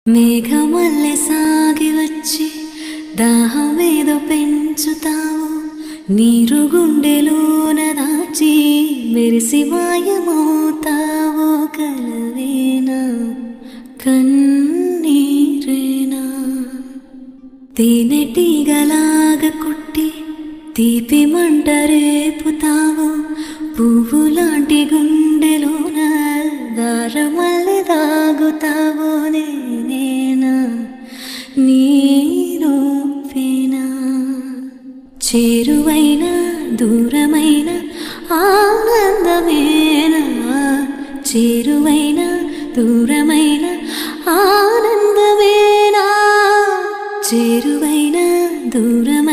మేఘమల్లె సాగి వచ్చి దాహమేదో పెంచుతావు నీరు గుండెలోన దాచి మెరిసి మాయమవుతావు కలవేనా కన్నీరేనా తేనెటీగలాగా కుట్టి తీపి మంట రేపుతావు పువ్వులాంటి గుండెలోన దారమల్లె దాగుతావు నేనేనా నీరూపేనా చేరువైన దూరమైన ఆనందమేనా చేరువైన దూరమైన ఆనందమేనా చేరువైన దూరమైన